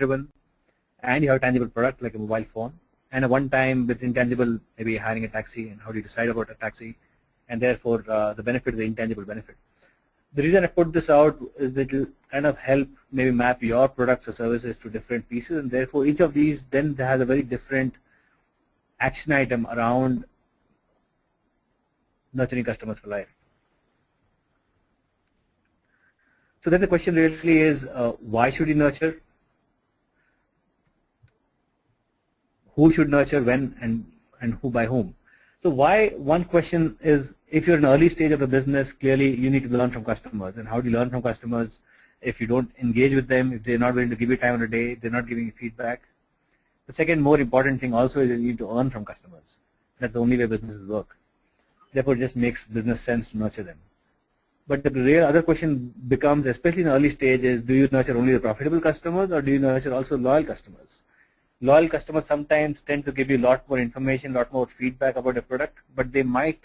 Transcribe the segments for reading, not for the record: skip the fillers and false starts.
driven, and you have a tangible product like a mobile phone, and a one-time with intangible, maybe hiring a taxi, and how do you decide about a taxi, and therefore the benefit is the intangible benefit. The reason I put this out is that it will kind of help maybe map your products or services to different pieces, and therefore each of these then has a very different action item around nurturing customers for life. So then the question really is, why should you nurture? Who should nurture, when, and who by whom? So why, one question is, if you're in an early stage of the business, clearly you need to learn from customers. And how do you learn from customers if you don't engage with them, if they're not willing to give you time on a day, they're not giving you feedback? The second more important thing also is you need to earn from customers. That's the only way businesses work. Therefore, it just makes business sense to nurture them. But the real other question becomes, especially in the early stage, is do you nurture only the profitable customers, or do you nurture also loyal customers? Loyal customers sometimes tend to give you a lot more information, a lot more feedback about a product, but they might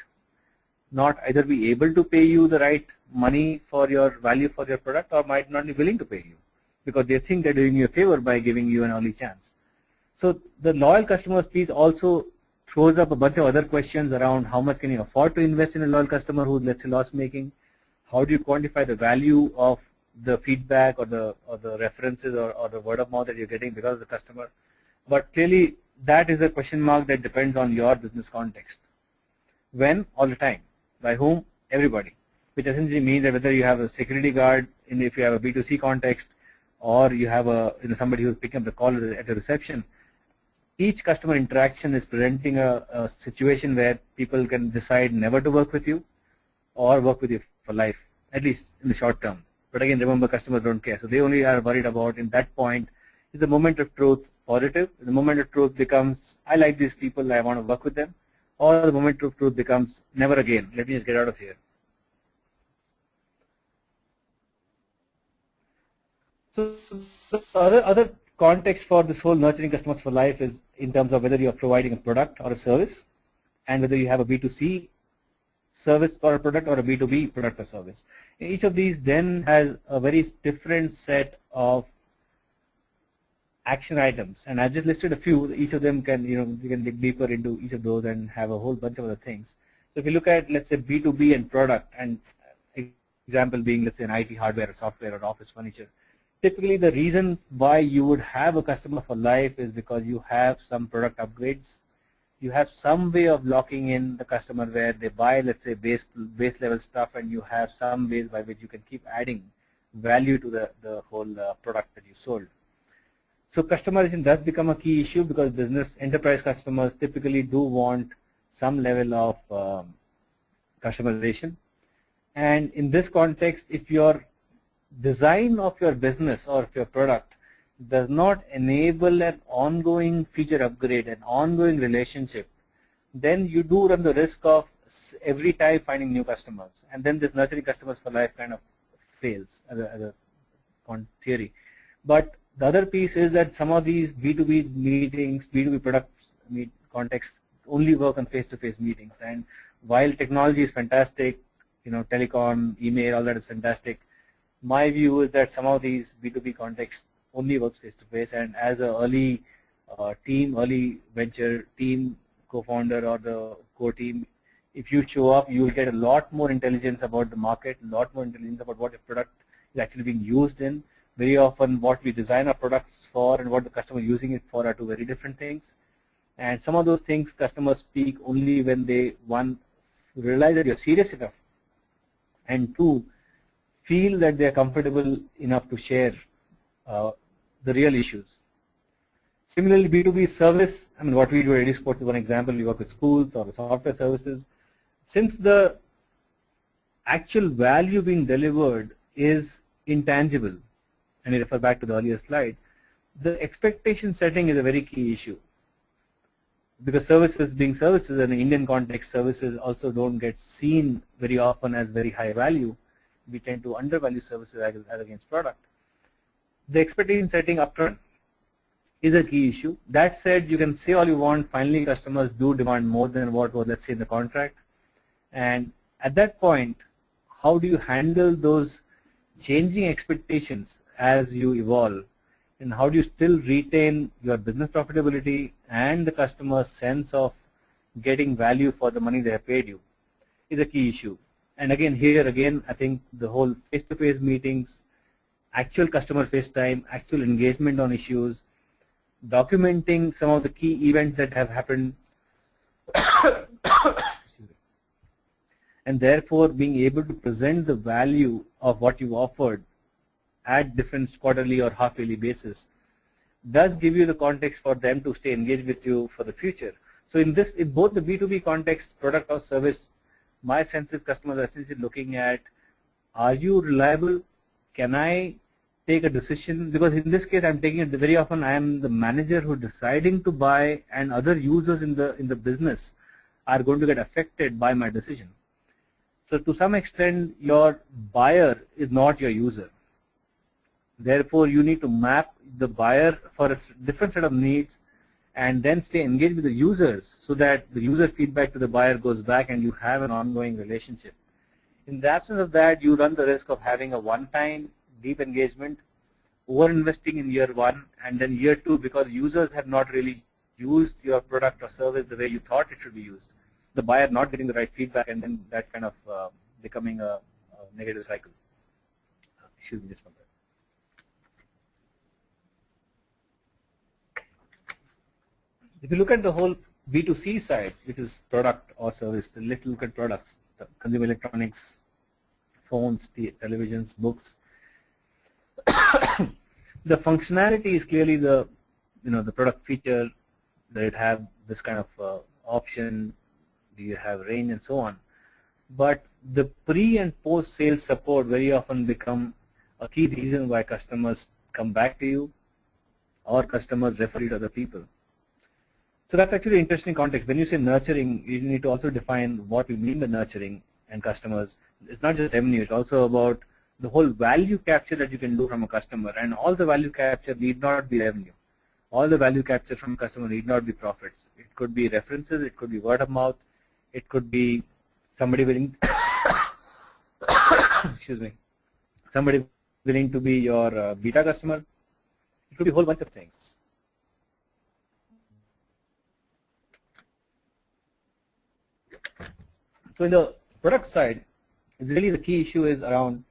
not either be able to pay you the right money for your value for your product, or might not be willing to pay you because they think they're doing you a favor by giving you an early chance. So the loyal customers piece also throws up a bunch of other questions around how much can you afford to invest in a loyal customer who's, let's say, loss making. How do you quantify the value of the feedback or the references or the word of mouth that you're getting because of the customer? But clearly that is a question mark that depends on your business context. When? All the time. By whom? Everybody. Which essentially means that whether you have a security guard, if you have a B2C context, or you have a somebody who's picking up the call at a reception, each customer interaction is presenting a situation where people can decide never to work with you or work with you for life, at least in the short term. But again, remember, customers don't care. So they only are worried about, in that point, is the moment of truth positive? The moment of truth becomes, I like these people, I want to work with them. Or the moment of truth becomes, never again, let me just get out of here. So other context for this whole nurturing customers for life is in terms of whether you are providing a product or a service, and whether you have a B2C service or a product or a B2B product or service. Each of these then has a very different set of action items, and I just listed a few. Each of them can, you can dig deeper into each of those and have a whole bunch of other things. So if you look at, let's say, B2B and product, and example being, let's say, an IT hardware or software or office furniture, typically the reason why you would have a customer for life is because you have some product upgrades. You have some way of locking in the customer where they buy, let's say, base level stuff, and you have some ways by which you can keep adding value to the whole product that you sold. So customization does become a key issue because enterprise customers typically do want some level of customization. And in this context, if your design of your business or of your product does not enable an ongoing feature upgrade, an ongoing relationship, then you do run the risk of every time finding new customers. And then this nurturing customers for life kind of fails as a theory. But the other piece is that some of these B2B meetings, B2B products contexts only work on face-to-face meetings. And while technology is fantastic, telecom, email, all that is fantastic, my view is that some of these B2B contexts only works face-to-face. And as an early early venture team co-founder or the core team, if you show up, you will get a lot more intelligence about the market, a lot more intelligence about what a product is actually being used in. Very often what we design our products for and what the customer is using it for are two very different things. And some of those things customers speak only when they, one, realize that you're serious enough, and two, feel that they're comfortable enough to share the real issues. Similarly, B2B service, what we do at Edusports is one example. We work with schools or with software services. Since the actual value being delivered is intangible, and I refer back to the earlier slide, the expectation setting is a very key issue. Because services being services, in the Indian context, services also don't get seen very often as very high value. We tend to undervalue services as against product. The expectation setting upfront is a key issue. That said, you can say all you want, finally customers do demand more than what was, let's say, in the contract. And at that point, how do you handle those changing expectations as you evolve? and how do you still retain your business profitability and the customer's sense of getting value for the money they have paid you is a key issue. And again, here again, I think the whole face-to-face meetings, actual customer face time, actual engagement on issues, documenting some of the key events that have happened, and therefore being able to present the value of what you offered at different quarterly or half-yearly basis does give you the context for them to stay engaged with you for the future. So in both the B2B context, product or service, my sense is customers are essentially looking at, are you reliable? Can I take a decision? Because in this case, I'm taking it very often. I am the manager who is deciding to buy, and other users in the business are going to get affected by my decision. So to some extent, your buyer is not your user. Therefore, you need to map the buyer for a different set of needs and then stay engaged with the users so that the user feedback to the buyer goes back and you have an ongoing relationship. In the absence of that, you run the risk of having a one-time deep engagement, over-investing in year one, and then year two, because users have not really used your product or service the way you thought it should be used, the buyer not getting the right feedback, and then that kind of becoming a negative cycle. Excuse me just one minute. If you look at the whole B2C side, which is product or service, let's look at products, consumer electronics, phones, televisions, books. The functionality is clearly the product feature, that it have this kind of option, do you have range and so on. But the pre and post sales support very often become a key reason why customers come back to you or customers refer you to other people. So that's actually an interesting context. When you say nurturing, you need to also define what you mean by nurturing and customers. It's not just revenue, it's also about the whole value capture that you can do from a customer, and all the value capture need not be revenue. All the value capture from a customer need not be profits. It could be references, it could be word of mouth, it could be somebody willing excuse me, somebody willing to be your beta customer. It could be a whole bunch of things. So in the product side, really the key issue is around,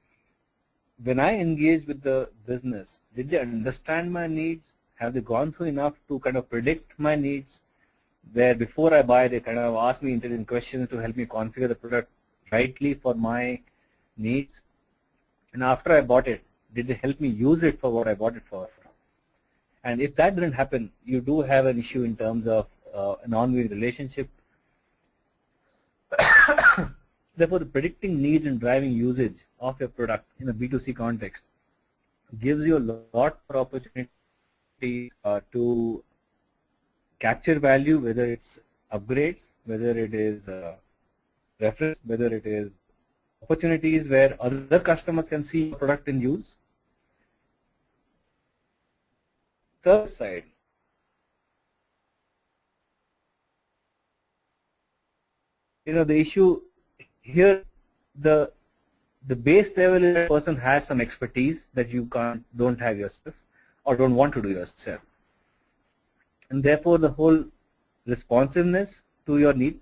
when I engage with the business, did they understand my needs? Have they gone through enough to kind of predict my needs? Where before I buy, they kind of ask me intelligent questions to help me configure the product rightly for my needs. And after I bought it, did they help me use it for what I bought it for? And if that didn't happen, you do have an issue in terms of an ongoing relationship. Therefore, the predicting needs and driving usage of your product in a B2C context gives you a lot more opportunities to capture value, whether it's upgrades, whether it is reference, whether it is opportunities where other customers can see your product in use. Service side. The issue here, the base level is a person has some expertise that you don't have yourself or don't want to do yourself, and therefore the whole responsiveness to your need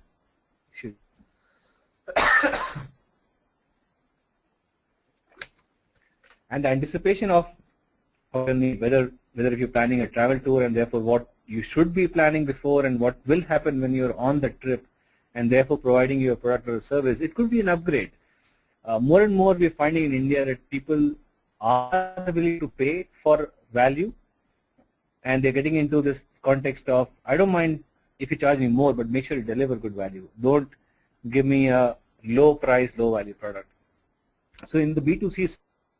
and the anticipation of your need, whether if you're planning a travel tour and therefore what you should be planning before and what will happen when you're on the trip, and therefore providing you a product or a service. It could be an upgrade. More and more we're finding in India that people are willing to pay for value, and they're getting into this context of, I don't mind if you charge me more, but make sure you deliver good value. Don't give me a low price, low value product. So in the B2C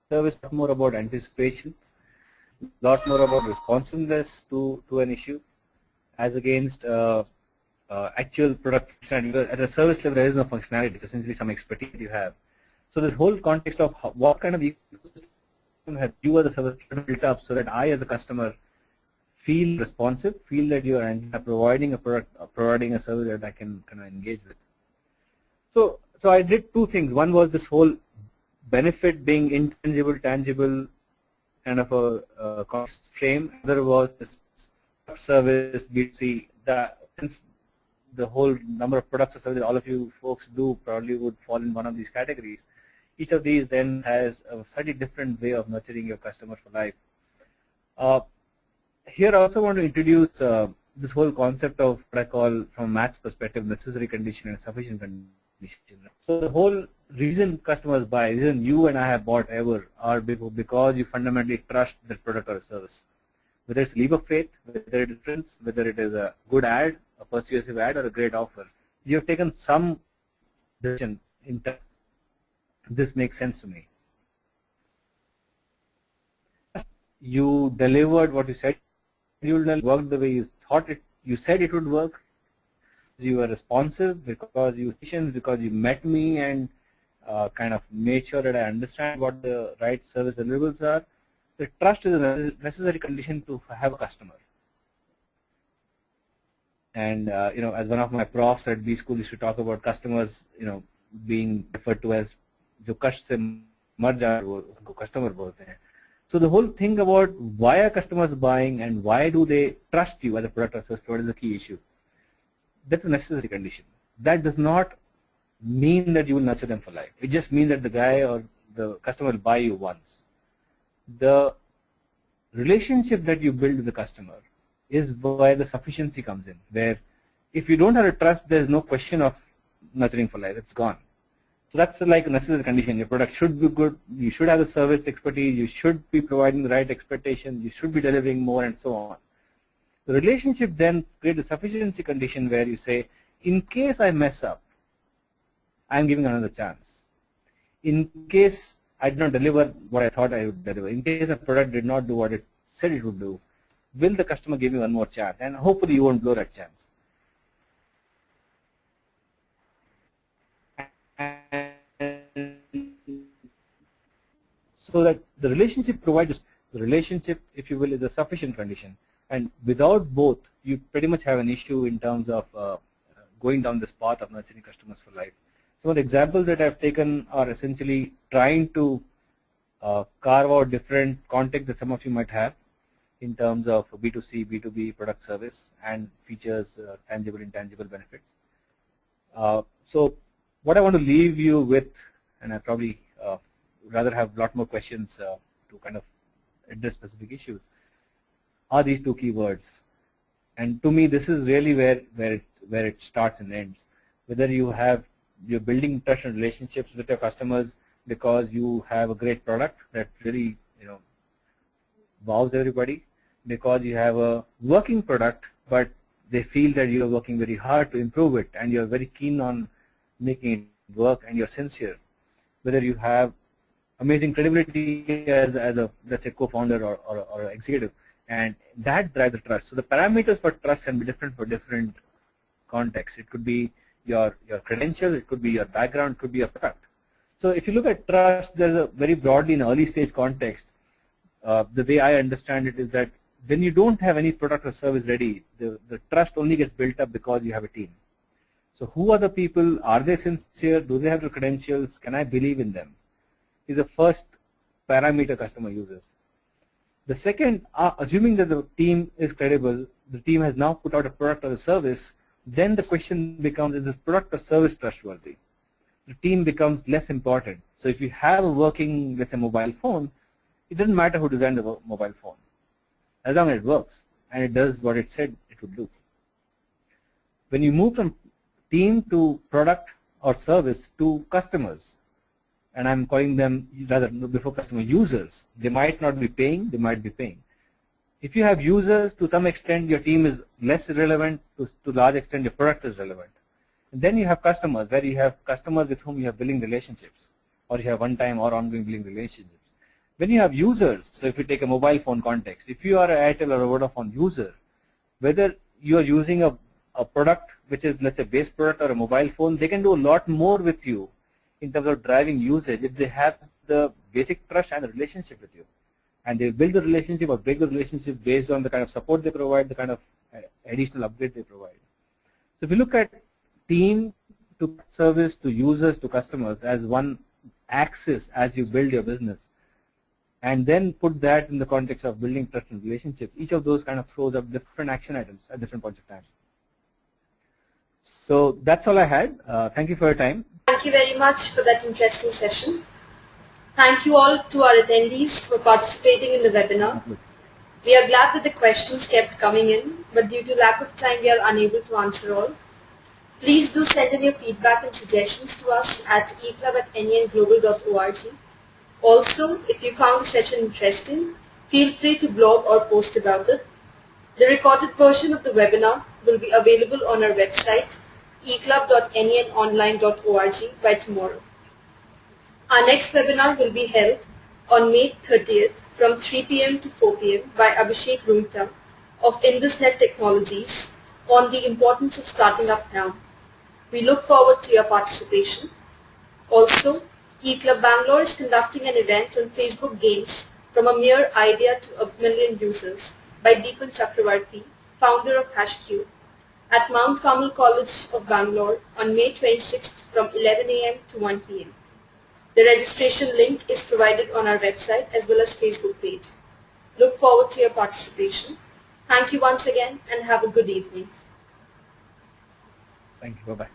service, a lot more about anticipation, a lot more about responsiveness to an issue, as against actual product functionality. At a service level, there is no functionality. It's essentially some expertise you have. So this whole context of what kind of ecosystem have you as a service built up so that I as a customer feel responsive, feel that you are providing a product, providing a service that I can kind of engage with. So I did two things. One was this whole benefit being intangible, tangible, kind of a cost frame. Other was this service B2C. Since the whole number of products or services all of you folks do probably would fall in one of these categories. Each of these then has a slightly different way of nurturing your customer for life. Here I also want to introduce this whole concept of what I call, from a maths perspective, necessary condition and sufficient condition. So the whole reason customers buy, reason you and I have bought ever, are because you fundamentally trust that product or service. Whether it's leap of faith, whether it is friends, whether it is a good ad, a persuasive ad, or a great offer, you have taken some decision in terms. This makes sense to me. You delivered what you said you would, worked the way you thought it, you said it would work. You were responsive because you patient, because you met me and kind of made sure that I understand what the right service deliverables are. The trust is a necessary condition to have a customer. And as one of my profs at B school used to talk about customers, being referred to as जो कष्ट से मर जा वो उनको customer बोलते हैं. So the whole thing about why are customers buying and why do they trust you as a product or service, what is the key issue? That's a necessary condition. That does not mean that you will nurture them for life. It just means that the guy or the customer will buy you once. The relationship that you build with the customer is where the sufficiency comes in, where if you don't have a trust, there's no question of nurturing for life. It's gone. So that's like a necessary condition. Your product should be good. You should have the service expertise. You should be providing the right expectations. You should be delivering more, and so on. The relationship then creates a sufficiency condition where you say, in case I mess up, I'm giving another chance. In case I did not deliver what I thought I would deliver, in case the product did not do what it said it would do, will the customer give you one more chance? And hopefully you won't blow that chance. So that the relationship provides, the relationship, if you will, is a sufficient condition. And without both, you pretty much have an issue in terms of going down this path of nurturing customers for life. Some of the examples that I've taken are essentially trying to carve out different contexts that some of you might have in terms of B2C, B2B product service and features, tangible, intangible benefits. So what I want to leave you with, and I probably rather have a lot more questions to kind of address specific issues, are these two key words. And to me, this is really where it starts and ends. Whether you're building trust and relationships with your customers because you have a great product that really wows everybody, because you have a working product but they feel that you're working very hard to improve it and you're very keen on making it work and you're sincere. Whether you have amazing credibility as a, let's say, co-founder or an executive, and that drives the trust. So the parameters for trust can be different for different contexts. It could be your credentials, it could be your background, it could be your product. So if you look at trust, there's a very broadly in an early stage context, the way I understand it is that when you don't have any product or service ready, the trust only gets built up because you have a team. So who are the people? Are they sincere? Do they have the credentials? Can I believe in them? Is the first parameter customer uses. The second, assuming that the team is credible, the team has now put out a product or a service, then the question becomes, is this product or service trustworthy? The team becomes less important. So if you have a working, let's say, mobile phone, it doesn't matter who designed the mobile phone, as long as it works and it does what it said it would do. When you move from team to product or service to customers, and I'm calling them, rather before customer, users. They might not be paying, they might be paying. If you have users, to some extent your team is less relevant, to large extent your product is relevant. And then you have customers, where you have customers with whom you have billing relationships, or you have one-time or ongoing billing relationships. When you have users, so if you take a mobile phone context, if you are an Airtel or a Vodafone user, whether you are using a product which is, let's say, base product or a mobile phone, they can do a lot more with you in terms of driving usage if they have the basic trust and the relationship with you. And they build the relationship or break the relationship based on the kind of support they provide, the kind of additional upgrade they provide. So if you look at team to service to users to customers as one axis as you build your business, and then put that in the context of building trust and relationships, each of those kind of throws up different action items at different points of time. So that's all I had. Thank you for your time. Thank you very much for that interesting session. Thank you all to our attendees for participating in the webinar. We are glad that the questions kept coming in, but due to lack of time, we are unable to answer all. Please do send in your feedback and suggestions to us at eclub@nenglobal.org. Also, if you found the session interesting, feel free to blog or post about it. The recorded version of the webinar will be available on our website, eclub.nenonline.org by tomorrow. Our next webinar will be held on May 30th from 3 p.m. to 4 p.m. by Abhishek Rumta of IndusNet Technologies on the importance of starting up now. We look forward to your participation. Also, eClub Bangalore is conducting an event on Facebook Games from a mere idea to a million users by Deepan Chakravarti, founder of HashQ, at Mount Carmel College of Bangalore on May 26th from 11 a.m. to 1 p.m. The registration link is provided on our website as well as Facebook page. Look forward to your participation. Thank you once again and have a good evening. Thank you. Bye-bye.